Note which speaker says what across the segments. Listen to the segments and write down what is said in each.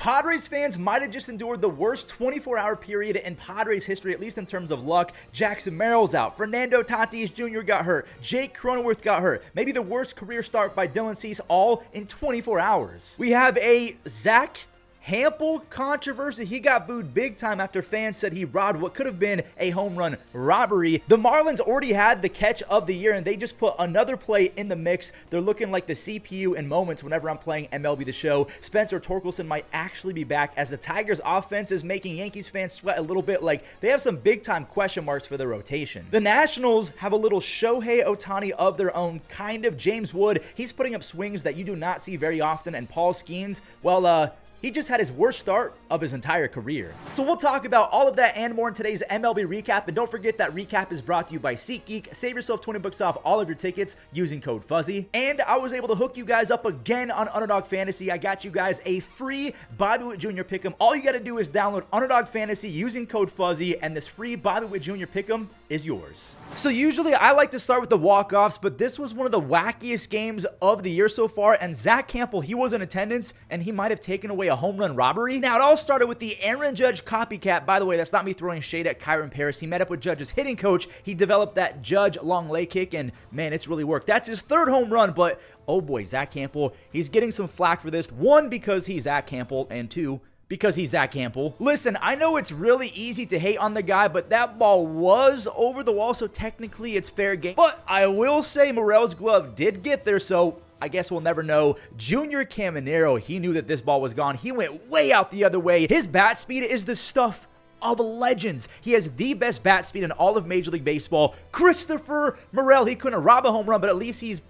Speaker 1: Padres fans might have just endured the worst 24-hour period in Padres history, at least in terms of luck. Caminero out. Fernando Tatis Jr. got hurt. Jake Cronenworth got hurt. Maybe the worst career start by Dylan Cease, all in 24 hours. We have a Zach Hample controversy. He got booed big time after fans said he robbed what could have been a home run robbery. The Marlins already had the catch of the year, and they just put another play in the mix. They're looking like the CPU in moments whenever I'm playing MLB The Show. Spencer Torkelson might actually be back, as the Tigers offense is making Yankees fans sweat a little bit. Like, they have some big time question marks for their rotation. The Nationals have a little Shohei Ohtani of their own, kind of. James Wood, he's putting up swings that you do not see very often, and Paul Skeens, well, he just had his worst start of his entire career. So we'll talk about all of that and more in today's MLB recap. And don't forget that recap is brought to you by SeatGeek. Save yourself 20 bucks off all of your tickets using code Fuzzy. And I was able to hook you guys up again on Underdog Fantasy. I got you guys a free Bobby Witt Jr. Pick'em. All you got to do is download Underdog Fantasy using code Fuzzy, and this free Bobby Witt Jr. Pick'em is yours. So usually I like to start with the walk-offs, but this was one of the wackiest games of the year so far. And Zach Hample, he was in attendance, and he might have taken away a home run robbery. Now, it all started with the Aaron Judge copycat. By the way, that's not me throwing shade at Kyren Paris. He met up with Judge's hitting coach. He developed that Judge long lay kick, and man, it's really worked. That's his third home run, but oh boy, Zach Hample, he's getting some flack for this. One, because he's Zach Hample, and two, because he's Zach Hample. Listen, I know it's really easy to hate on the guy, but that ball was over the wall, so technically it's fair game. But I will say Morel's glove did get there, so I guess we'll never know. Junior Caminero, he knew that this ball was gone. He went way out the other way. His bat speed is the stuff of legends. He has the best bat speed in all of Major League Baseball. Christopher Morel, he couldn't rob a home run, but at least he's...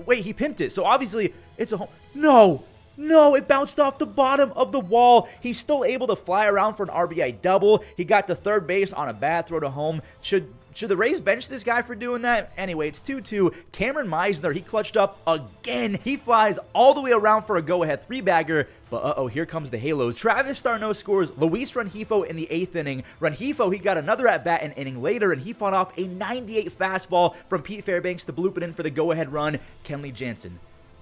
Speaker 1: wait, he pimped it. So obviously, it's a home... No, it bounced off the bottom of the wall. He's still able to fly around for an RBI double. He got to third base on a bad throw to home. Should the Rays bench this guy for doing that? Anyway, it's 2-2. Cameron Myesner, he clutched up again. He flies all the way around for a go-ahead three-bagger. But uh-oh, here comes the Halos. Travis d'Arnaud scores Luis Rengifo in the 8th inning. Rengifo, he got another at-bat an inning later, and he fought off a 98 fastball from Pete Fairbanks to bloop it in for the go-ahead run. Kenley Jansen.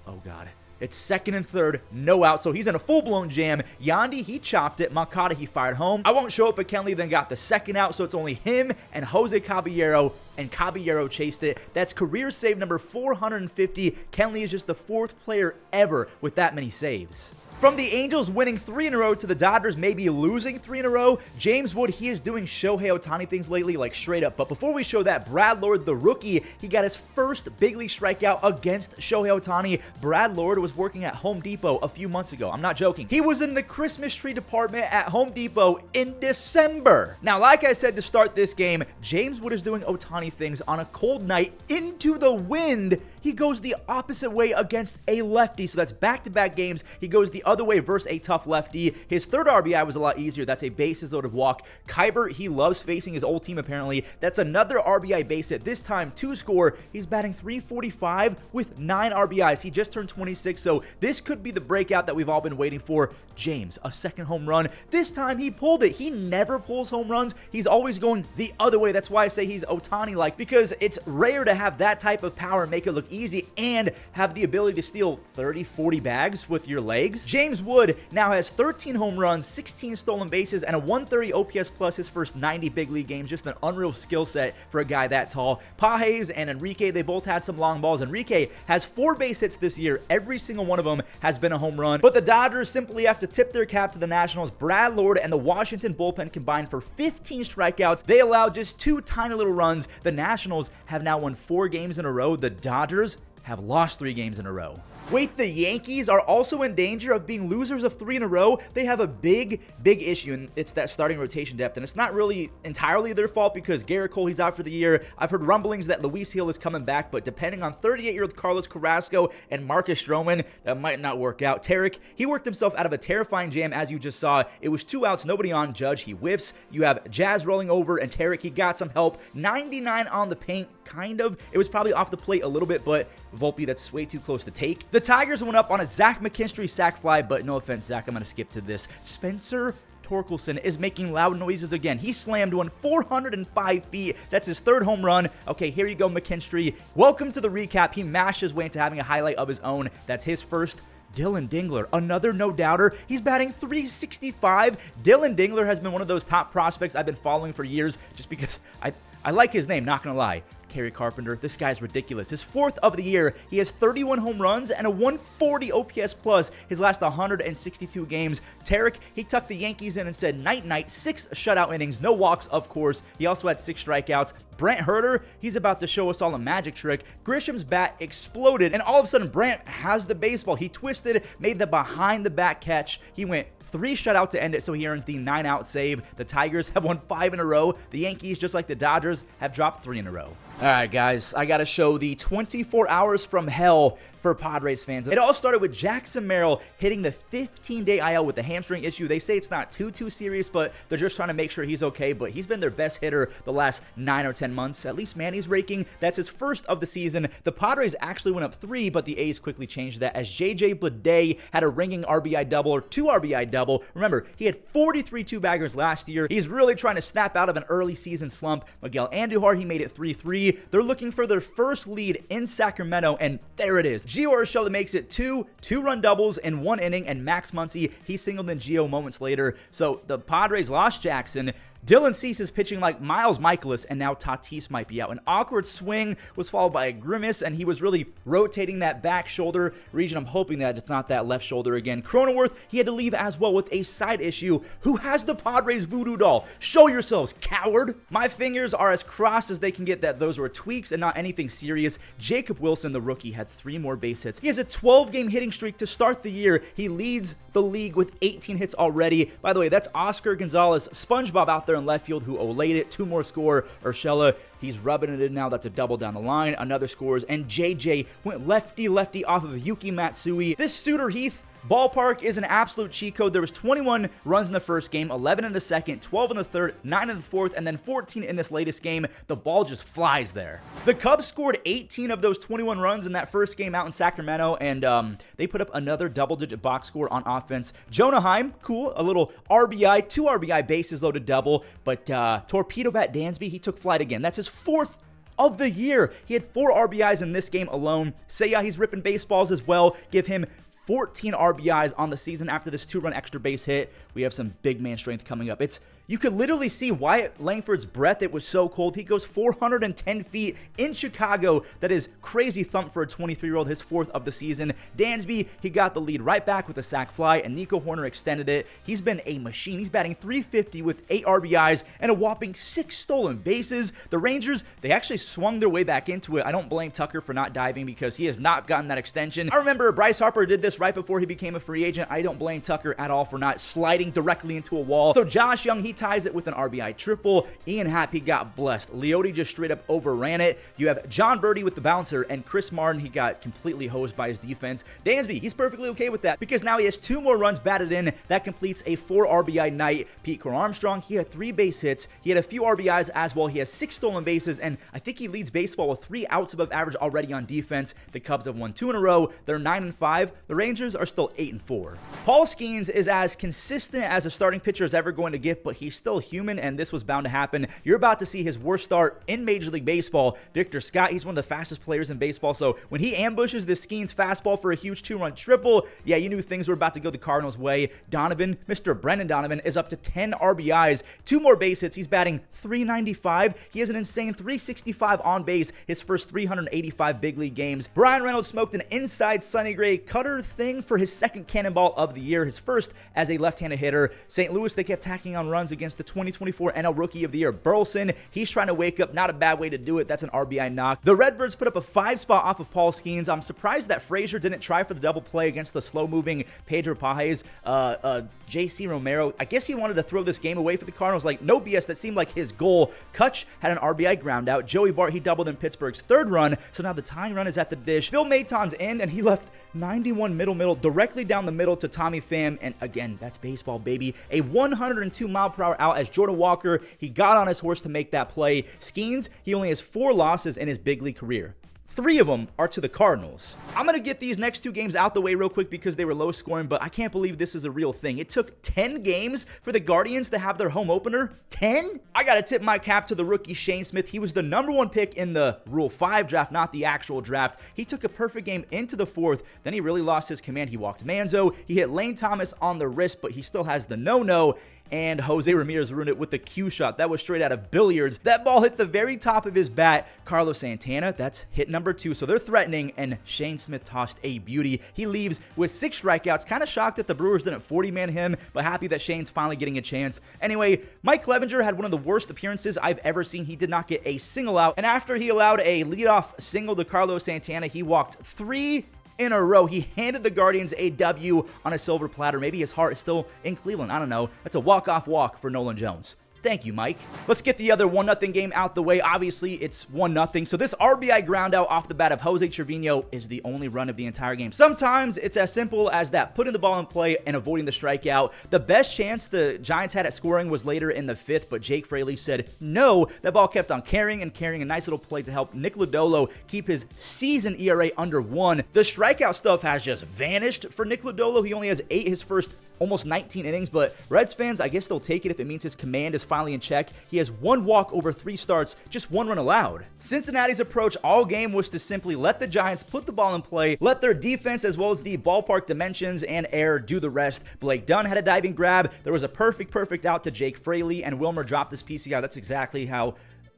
Speaker 1: Oh, God. It's second and third, no out, so he's in a full-blown jam. Yandy, he chopped it. Makata, he fired home. I won't show it, but Kenley then got the second out, so it's only him and Jose Caballero, and Caballero chased it. That's career save number 450. Kenley is just the 4th player ever with that many saves. From the Angels winning 3 in a row to the Dodgers maybe losing 3 in a row, James Wood, he is doing Shohei Ohtani things lately, like straight up. But before we show that, Brad Lord, the rookie, he got his first big league strikeout against Shohei Ohtani. Brad Lord was working at Home Depot a few months ago. I'm not joking. He was in the Christmas tree department at Home Depot in December. Now, like I said to start this game, James Wood is doing Ohtani things on a cold night into the wind. He goes the opposite way against a lefty, so that's back-to-back games. He goes the other way versus a tough lefty. His third RBI was a lot easier. That's a bases-loaded walk. Kybert, he loves facing his old team, apparently. That's another RBI base hit, this time 2 score. He's batting .345 with 9 RBIs. He just turned 26, so this could be the breakout that we've all been waiting for. James, a second home run. This time he pulled it. He never pulls home runs. He's always going the other way. That's why I say he's Ohtani-like, because it's rare to have that type of power and make it look easy and have the ability to steal 30-40 bags with your legs. James Wood now has 13 home runs, 16 stolen bases, and a 130 OPS plus his first 90 big league games. Just an unreal skill set for a guy that tall. Pages and Enrique, they both had some long balls. Enrique has 4 base hits this year. Every single one of them has been a home run. But the Dodgers simply have to tip their cap to the Nationals. Brad Lord and the Washington bullpen combined for 15 strikeouts. They allowed just 2 tiny little runs. The Nationals have now won 4 games in a row. The Dodgers have lost 3 games in a row. Wait, the Yankees are also in danger of being losers of 3 in a row. They have a big issue, and it's that starting rotation depth. And it's not really entirely their fault, because Garrett Cole, he's out for the year. I've heard rumblings that Luis Hill is coming back, but depending on 38-year-old Carlos Carrasco and Marcus Stroman, that might not work out. Tarek, he worked himself out of a terrifying jam, as you just saw. It was 2 outs, nobody on. Judge, he whiffs. You have Jazz rolling over, and Tarek, he got some help. 99 on the paint, kind of. It was probably off the plate a little bit, but Volpe, that's way too close to take. The Tigers went up on a Zach McKinstry sac fly, but no offense, Zach, I'm going to skip to this. Spencer Torkelson is making loud noises again. He slammed one 405 feet. That's his 3rd home run. Okay, here you go, McKinstry. Welcome to the recap. He mashed his way into having a highlight of his own. That's his first Dylan Dingler, another no-doubter. He's batting .365. Dylan Dingler has been one of those top prospects I've been following for years just because I like his name, not gonna lie. Kerry Carpenter, this guy's ridiculous. His 4th of the year, he has 31 home runs and a 140 OPS plus his last 162 games. Tarek, he tucked the Yankees in and said night-night, 6 shutout innings, no walks, of course. He also had 6 strikeouts. Brant Herter, he's about to show us all a magic trick. Grisham's bat exploded, and all of a sudden, Brant has the baseball. He twisted, made the behind-the-back catch. He went 3 shutout to end it, so he earns the 9-out save. The Tigers have won 5 in a row. The Yankees, just like the Dodgers, have dropped 3 in a row. All right, guys, I got to show the 24 hours from hell for Padres fans. It all started with Jackson Merrill hitting the 15-day IL with the hamstring issue. They say it's not too serious, but they're just trying to make sure he's okay. But he's been their best hitter the last 9 or 10 months. At least Manny's raking. That's his first of the season. The Padres actually went up 3, but the A's quickly changed that as J.J. Bleday had a ringing RBI double or 2 RBI double. Remember, he had 43 two-baggers last year. He's really trying to snap out of an early season slump. Miguel Andujar, he made it 3-3. They're looking for their first lead in Sacramento, and there it is. Gio Urshela makes it 2 two-run doubles in 1 inning, and Max Muncy, he singled in Gio moments later. So the Padres lost Jackson. Dylan Cease is pitching like Miles Michaelis, and now Tatis might be out. An awkward swing was followed by a grimace, and he was really rotating that back shoulder region. I'm hoping that it's not that left shoulder again. Cronenworth, he had to leave as well with a side issue. Who has the Padres voodoo doll? Show yourselves, coward. My fingers are as crossed as they can get that those were tweaks and not anything serious. Jacob Wilson, the rookie, had 3 more base hits. He has a 12-game hitting streak to start the year. He leads the league with 18 hits already. By the way, that's Oscar Gonzalez, SpongeBob out there in left field who olayed it. 2 more score. Urshela, he's rubbing it in now. That's a double down the line. Another scores. And JJ went lefty off of Yuki Matsui. This Suter Heath ballpark is an absolute cheat code. There was 21 runs in the first game, 11 in the second, 12 in the third, 9 in the fourth, and then 14 in this latest game. The ball just flies there. The Cubs scored 18 of those 21 runs in that first game out in Sacramento, and they put up another double-digit box score on offense. Jonah Heim, cool, a little RBI, 2 RBI bases loaded double, but Torpedo Bat Dansby, he took flight again. That's his 4th of the year. He had 4 RBIs in this game alone. Seiya, he's ripping baseballs as well. Give him 14 RBIs on the season after this 2-run extra base hit. We have some big man strength coming up. You could literally see Wyatt Langford's breath. It was so cold. He goes 410 feet in Chicago. That is crazy thump for a 23-year-old, his 4th of the season. Dansby, he got the lead right back with a sac fly, and Nico Horner extended it. He's been a machine. He's batting .350 with 8 RBIs and a whopping 6 stolen bases. The Rangers, they actually swung their way back into it. I don't blame Tucker for not diving because he has not gotten that extension. I remember Bryce Harper did this right before he became a free agent. I don't blame Tucker at all for not sliding directly into a wall. So Josh Young, he ties it with an RBI triple. Ian Happ, he got blessed. Leote just straight up overran it. You have John Birdie with the bouncer, and Chris Martin, he got completely hosed by his defense. Dansby, he's perfectly okay with that because now he has 2 more runs batted in. That completes a 4 RBI night. Pete Crow Armstrong, he had 3 base hits. He had a few RBIs as well. He has 6 stolen bases, and I think he leads baseball with 3 outs above average already on defense. The Cubs have won 2 in a row. They're 9-5. The Rangers are still 8-4. Paul Skeens is as consistent as a starting pitcher is ever going to get, but he's still human, and this was bound to happen. You're about to see his worst start in Major League Baseball. Victor Scott, he's one of the fastest players in baseball, so when he ambushes this Skeens fastball for a huge 2-run triple, yeah, you knew things were about to go the Cardinals' way. Donovan, Mr. Brendan Donovan, is up to 10 RBIs, 2 more base hits. He's batting .395. He has an insane .365 on base, his first 385 big league games. Brian Reynolds smoked an inside Sonny Gray cutter thing for his 2nd cannonball of the year, his first as a left-handed hitter. St. Louis, they kept tacking on runs against the 2024 NL Rookie of the Year, Burleson. He's trying to wake up. Not a bad way to do it. That's an RBI knock. The Redbirds put up a 5 spot off of Paul Skeens. I'm surprised that Frazier didn't try for the double play against the slow-moving Pedro Pajes. JC Romero, I guess he wanted to throw this game away for the Cardinals. Like, no BS. That seemed like his goal. Kutch had an RBI ground out. Joey Bart, he doubled in Pittsburgh's 3rd run. So now the tying run is at the dish. Phil Maton's in, and he left 91 middle directly down the middle to Tommy Pham, and again, that's baseball, baby. A 102-mile-per-hour out as Jordan Walker, he got on his horse to make that play. Skeens, he only has 4 losses in his big league career. 3 of them are to the Cardinals. I'm going to get these next 2 games out the way real quick because they were low scoring, but I can't believe this is a real thing. It took 10 games for the Guardians to have their home opener. 10? I got to tip my cap to the rookie Shane Smith. He was the #1 pick in the Rule 5 draft, not the actual draft. He took a perfect game into the 4th. Then he really lost his command. He walked Manzo. He hit Lane Thomas on the wrist, but he still has the no-no. And Jose Ramirez ruined it with the cue shot. That was straight out of billiards. That ball hit the very top of his bat. Carlos Santana, that's hit number 2. So they're threatening, and Shane Smith tossed a beauty. He leaves with 6 strikeouts. Kind of shocked that the Brewers didn't 40-man him, but happy that Shane's finally getting a chance. Anyway, Mike Clevenger had one of the worst appearances I've ever seen. He did not get a single out. And after he allowed a leadoff single to Carlos Santana, he walked 3 in a row. He handed the Guardians a W on a silver platter. Maybe his heart is still in Cleveland. I don't know. That's a walk-off walk for Nolan Jones. Thank you, Mike. Let's get the other 1-0 game out the way. Obviously, it's 1-0. So this RBI ground out off the bat of Jose Trevino is the only run of the entire game. Sometimes it's as simple as that, putting the ball in play and avoiding the strikeout. The best chance the Giants had at scoring was later in the 5th, but Jake Fraley said no. That ball kept on carrying and carrying. A nice little play to help Nick Lodolo keep his season ERA under 1. The strikeout stuff has just vanished for Nick Lodolo. He only has 8 his first almost 19 innings, but Reds fans, I guess they'll take it if it means his command is finally in check. He has 1 walk over 3 starts, just 1 run allowed. Cincinnati's approach all game was to simply let the Giants put the ball in play, let their defense as well as the ballpark dimensions and air do the rest. Blake Dunn had a diving grab. There was a perfect out to Jake Fraley, and Wilmer dropped his PCI. That's exactly how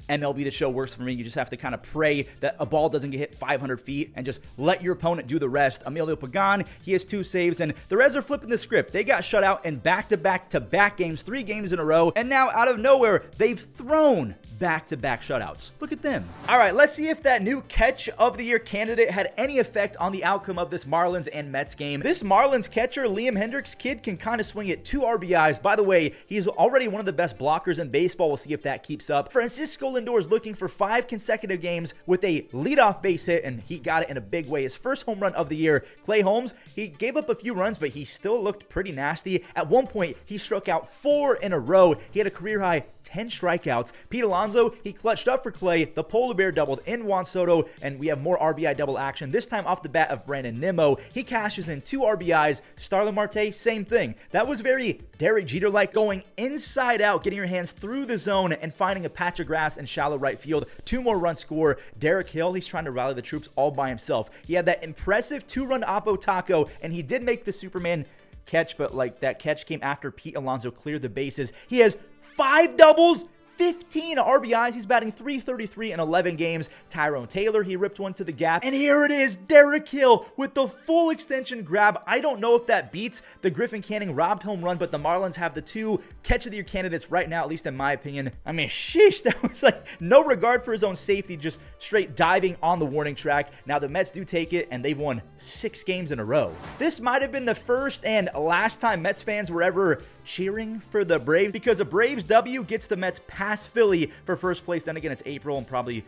Speaker 1: MLB The Show works for me. You just have to kind of pray that a ball doesn't get hit 500 feet and just let your opponent do the rest. Emilio Pagan, he has 2 saves, and the Reds are flipping the script. They got shut out in back-to-back games, 3 games in a row, and now out of nowhere, they've thrown back-to-back shutouts. Look at them. All right, let's see if that new catch of the year candidate had any effect on the outcome of this Marlins and Mets game. This Marlins catcher, Liam Hendriks kid, can kind of swing at 2 RBIs. By the way, he's already one of the best blockers in baseball. We'll see if that keeps up. Francisco Lindor is looking for 5 consecutive games with a leadoff base hit, and he got it in a big way. His first home run of the year. Clay Holmes, he gave up a few runs, but he still looked pretty nasty. At one point, he struck out 4 in a row. He had a career high 10 strikeouts. Pete Alonso, he clutched up for Clay. The Polar Bear doubled in Juan Soto, and we have more RBI double action, this time off the bat of Brandon Nimmo. He cashes in 2 RBIs. Starlin Marte, same thing. That was very Derek Jeter-like, going inside out, getting your hands through the zone and finding a patch of grass in shallow right field. 2 more runs score. Derek Hill, he's trying to rally the troops all by himself. He had that impressive 2-run Oppo Taco, and he did make the Superman catch, but like that catch came after Pete Alonso cleared the bases. He has 5 doubles, 15 RBIs. He's batting .333 in 11 games. Tyrone Taylor, he ripped one to the gap. And here it is, Derek Hill with the full extension grab. I don't know if that beats the Griffin Canning robbed home run, but the Marlins have the 2 catch of the year candidates right now, at least in my opinion. I mean, sheesh, that was like no regard for his own safety, just straight diving on the warning track. Now the Mets do take it, and they've won 6 games in a row. This might have been the first and last time Mets fans were ever cheering for the Braves, because a Braves W gets the Mets past Philly for first place. Then again, it's April and probably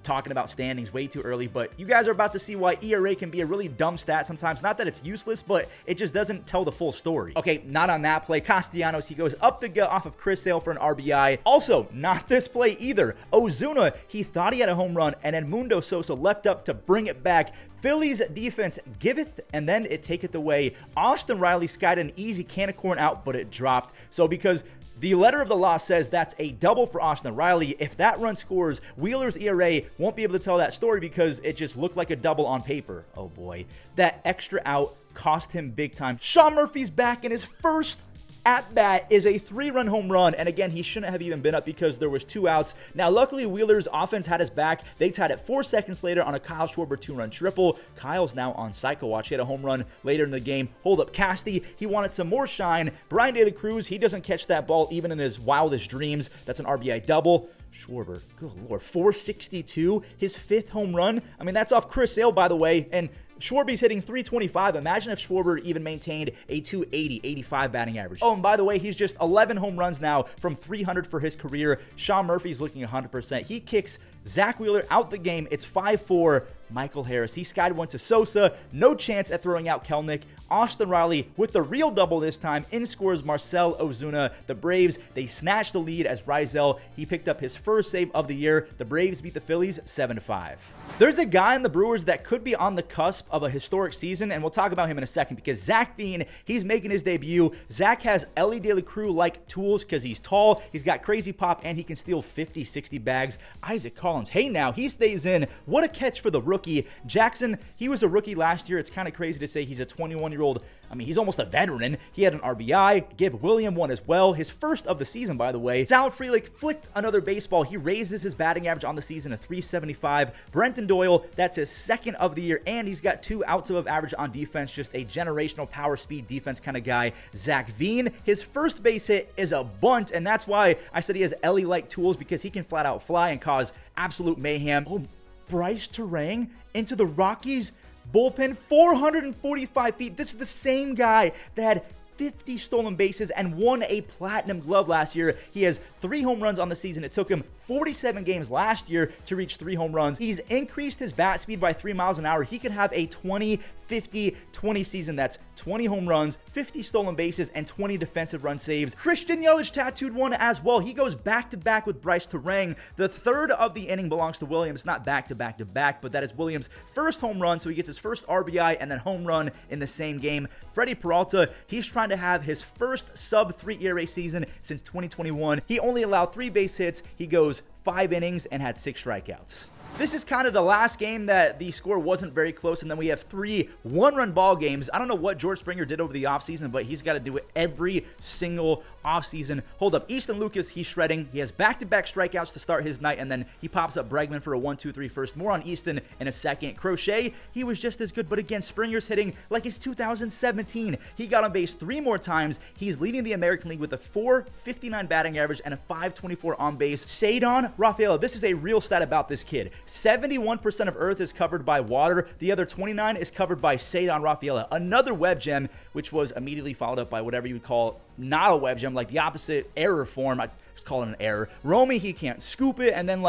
Speaker 1: talking about standings way too early, but you guys are about to see why ERA can be a really dumb stat sometimes. Not that it's useless, but it just doesn't tell the full story. Okay, not on that play. Castellanos, he goes up the gut off of Chris Sale for an RBI. Also, not this play either. Ozuna, he thought he had a home run, and then Mundo Sosa leapt up to bring it back. Phillies defense giveth, and then it taketh away. Austin Riley skied an easy can of corn out, but it dropped. So because the letter of the law says that's a double for Austin Riley, if that run scores, Wheeler's ERA won't be able to tell that story because it just looked like a double on paper. Oh boy. That extra out cost him big time. Sean Murphy's back in his first at-bat is a 3-run home run, and again, he shouldn't have even been up because there was 2 outs. Now, luckily, Wheeler's offense had his back. They tied it 4 seconds later on a Kyle Schwarber 2-run triple. Kyle's now on Psycho Watch. He had a home run later in the game. Hold up Casty, he wanted some more shine. Brian De La Cruz, he doesn't catch that ball even in his wildest dreams. That's an RBI double. Schwarber, good lord, 462, his 5th home run. I mean, that's off Chris Sale, by the way, and Schwarber's hitting .325. Imagine if Schwarber even maintained a .280, .85 batting average. Oh, and by the way, he's just 11 home runs now from .300 for his career. Sean Murphy's looking 100%. He kicks Zach Wheeler out the game. It's 5-4. Michael Harris. He skied one to Sosa. No chance at throwing out Kelnick. Austin Riley with the real double this time. In scores Marcell Ozuna. The Braves, they snatched the lead as Rizal, he picked up his first save of the year. The Braves beat the Phillies 7-5. There's a guy in the Brewers that could be on the cusp of a historic season, and we'll talk about him in a second because Zach Veen, he's making his debut. Zach has Ellie De La Cruz-like tools because he's tall, he's got crazy pop, and he can steal 50, 60 bags. Isaac Collins, hey now, he stays in. What a catch for the rookie. Jackson, he was a rookie last year. It's kind of crazy to say he's a 21-year-old. I mean, he's almost a veteran. He had an RBI. Gibb William one as well. His first of the season, by the way. Sal Frelick flicked another baseball. He raises his batting average on the season to 375. Brenton Doyle, that's his second of the year, and he's got 2 outs above average on defense. Just a generational power speed defense kind of guy. Zach Veen, his first base hit is a bunt, and that's why I said he has Ellie-like tools, because he can flat out fly and cause absolute mayhem. Oh, Bryce Terang into the Rockies bullpen, 445 feet. This is the same guy that had 50 stolen bases and won a platinum glove last year. He has 3 home runs on the season. It took him 47 games last year to reach 3 home runs. He's increased his bat speed by 3 miles an hour. He could have a 20-50-20 season. That's 20 home runs, 50 stolen bases, and 20 defensive run saves. Christian Yelich tattooed one as well. He goes back-to-back with Bryce Terang. The third of the inning belongs to Williams. Not back-to-back-to-back, but that is Williams' first home run, so he gets his first RBI and then home run in the same game. Freddie Peralta, he's trying to have his first sub-3 ERA season since 2021. He only allowed 3 base hits. He goes 5 innings and had 6 strikeouts. This is kind of the last game that the score wasn't very close, and then we have 3 one-run ball games. I don't know what George Springer did over the offseason, but he's got to do it every single offseason. Hold up, Easton Lucas, he's shredding. He has back-to-back strikeouts to start his night, and then he pops up Bregman for a 1-2-3 first. More on Easton in a second. Crochet, he was just as good, but again, Springer's hitting like it's 2017. He got on base 3 more times. He's leading the American League with a 4.59 batting average and a 5.24 on base. Cedar Rafaela, this is a real stat about this kid. 71% of Earth is covered by water. The other 29 is covered by Cedar Rafaela, another web gem, which was immediately followed up by whatever you would call not a web gem, like the opposite error form. I just call it an error. Romy, he can't scoop it, and then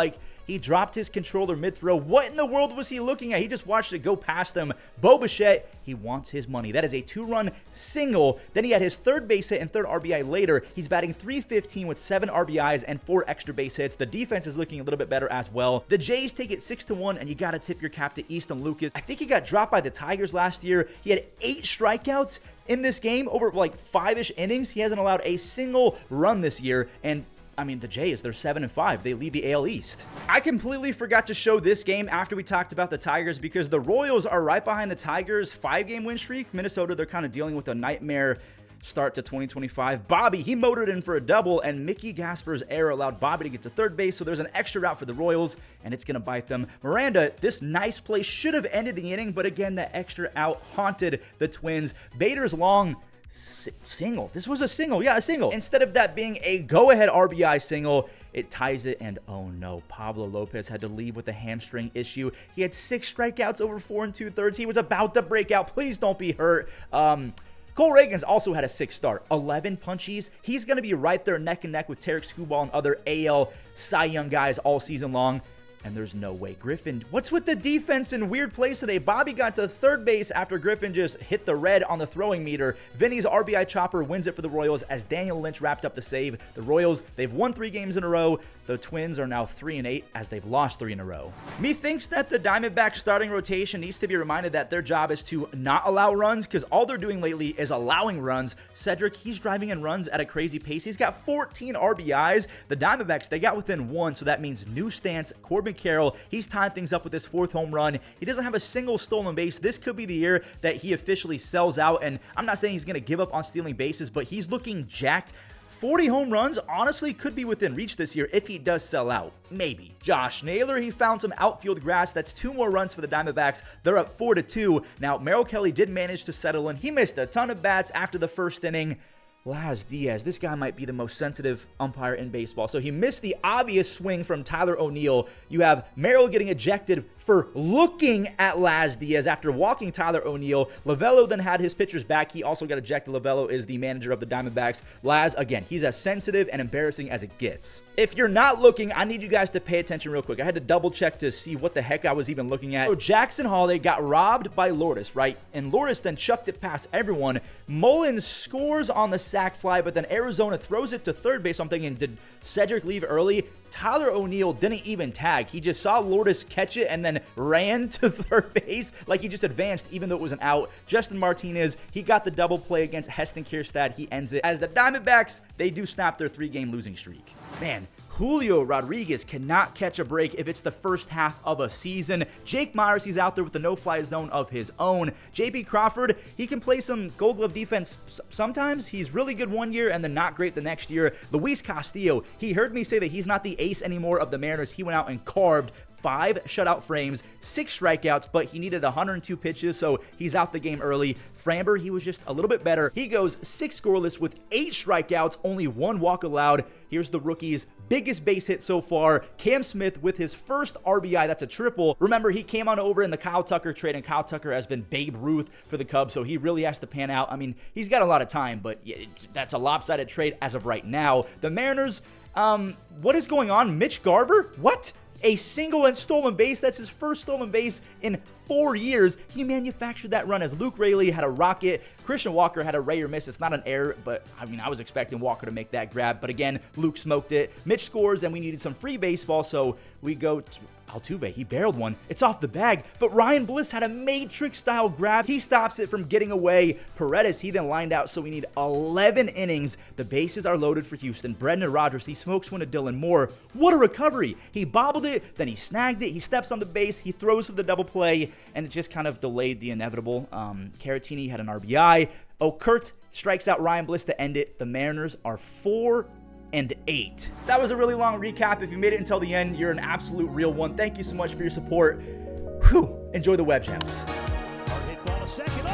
Speaker 1: he dropped his controller mid-throw. What in the world was he looking at? He just watched it go past him. Bo Bichette, he wants his money. That is a 2-run single. Then he had his 3rd base hit and 3rd RBI later. He's batting .315 with 7 RBIs and 4 extra base hits. The defense is looking a little bit better as well. The Jays take it 6-1, and you got to tip your cap to Easton Lucas. I think he got dropped by the Tigers last year. He had 8 strikeouts in this game over 5-ish innings. He hasn't allowed a single run this year, and I mean, the Jays, they're 7-5. They lead the AL East. I completely forgot to show this game after we talked about the Tigers because the Royals are right behind the Tigers' 5-game win streak. Minnesota, they're kind of dealing with a nightmare start to 2025. Bobby, he motored in for a double, and Mickey Gasper's error allowed Bobby to get to 3rd base, so there's an extra route for the Royals, and it's going to bite them. Miranda, this nice play should have ended the inning, but again, that extra out haunted the Twins. Bader's long single. This was a single. Yeah, a single. Instead of that being a go-ahead RBI single, it ties it, and oh no, Pablo Lopez had to leave with a hamstring issue. He had 6 strikeouts over 4 2/3. He was about to break out. Please don't be hurt. Cole Reagan's also had a 6 start, 11 punchies. He's going to be right there neck and neck with Tarek Skubal and other AL Cy Young guys all season long. And there's no way. Griffin, what's with the defense in weird plays today? Bobby got to 3rd base after Griffin just hit the red on the throwing meter. Vinny's RBI chopper wins it for the Royals as Daniel Lynch wrapped up the save. The Royals, they've won 3 games in a row. The Twins are now 3-8 as they've lost 3 in a row. Me thinks that the Diamondbacks starting rotation needs to be reminded that their job is to not allow runs because all they're doing lately is allowing runs. Cedric, he's driving in runs at a crazy pace. He's got 14 RBIs. The Diamondbacks, they got within 1, so that means new stance. Corbin Carroll, he's tying things up with his 4th home run. He doesn't have a single stolen base. This could be the year that he officially sells out, and I'm not saying he's going to give up on stealing bases, but he's looking jacked. 40 home runs honestly could be within reach this year if he does sell out. Maybe. Josh Naylor, he found some outfield grass. That's 2 more runs for the Diamondbacks. They're up 4-2. Now, Merrill Kelly did manage to settle in. He missed a ton of bats after the 1st inning. Laz Diaz, this guy might be the most sensitive umpire in baseball. So he missed the obvious swing from Tyler O'Neill. You have Merrill getting ejected for looking at Laz Diaz after walking Tyler O'Neill. Lovello then had his pitcher's back. He also got ejected. Lovello is the manager of the Diamondbacks. Laz, again, he's as sensitive and embarrassing as it gets. If you're not looking, I need you guys to pay attention real quick. I had to double check to see what the heck I was even looking at. So Jackson Holiday got robbed by Lourdes, right? And Lourdes then chucked it past everyone. Mullins scores on the sac fly, but then Arizona throws it to third base. I'm thinking, did Cedric leave early? Tyler O'Neill didn't even tag. He just saw Lourdes catch it and then ran to third base like he just advanced even though it was an out. Justin Martinez, he got the double play against Heston Kjerstad. He ends it. As the Diamondbacks, they do snap their 3-game losing streak. Man, Julio Rodriguez cannot catch a break if it's the first half of a season. Jake Myers, he's out there with the no-fly zone of his own. J.P. Crawford, he can play some Gold Glove defense sometimes. He's really good one year and then not great the next year. Luis Castillo, he heard me say that he's not the ace anymore of the Mariners. He went out and carved 5 shutout frames, 6 strikeouts, but he needed 102 pitches, so he's out the game early. Framber, he was just a little bit better. He goes 6 scoreless with 8 strikeouts, only 1 walk allowed. Here's the rookie's biggest base hit so far. Cam Smith with his first RBI. That's a triple. Remember, he came on over in the Kyle Tucker trade, and Kyle Tucker has been Babe Ruth for the Cubs, so he really has to pan out. I mean, he's got a lot of time, but that's a lopsided trade as of right now. The Mariners, what is going on? Mitch Garver? What? A single and stolen base. That's his first stolen base in 4 years. He manufactured that run as Luke Raley had a rocket. Christian Walker had a ray or miss. It's not an error, but I mean, I was expecting Walker to make that grab. But again, Luke smoked it. Mitch scores, and we needed some free baseball, so we go to Altuve. He barreled one. It's off the bag, but Ryan Bliss had a Matrix-style grab. He stops it from getting away. Paredes, he then lined out, so we need 11 innings. The bases are loaded for Houston. Brendan Rodgers, he smokes one to Dylan Moore. What a recovery. He bobbled it, then he snagged it. He steps on the base. He throws for the double play, and it just kind of delayed the inevitable. Caratini had an RBI. Kurt strikes out Ryan Bliss to end it. The Mariners are 4-8. That was a really long recap. If you made it until the end, you're an absolute real one. Thank you so much for your support. Whew. Enjoy the web gems.
Speaker 2: Hard hit ball to second.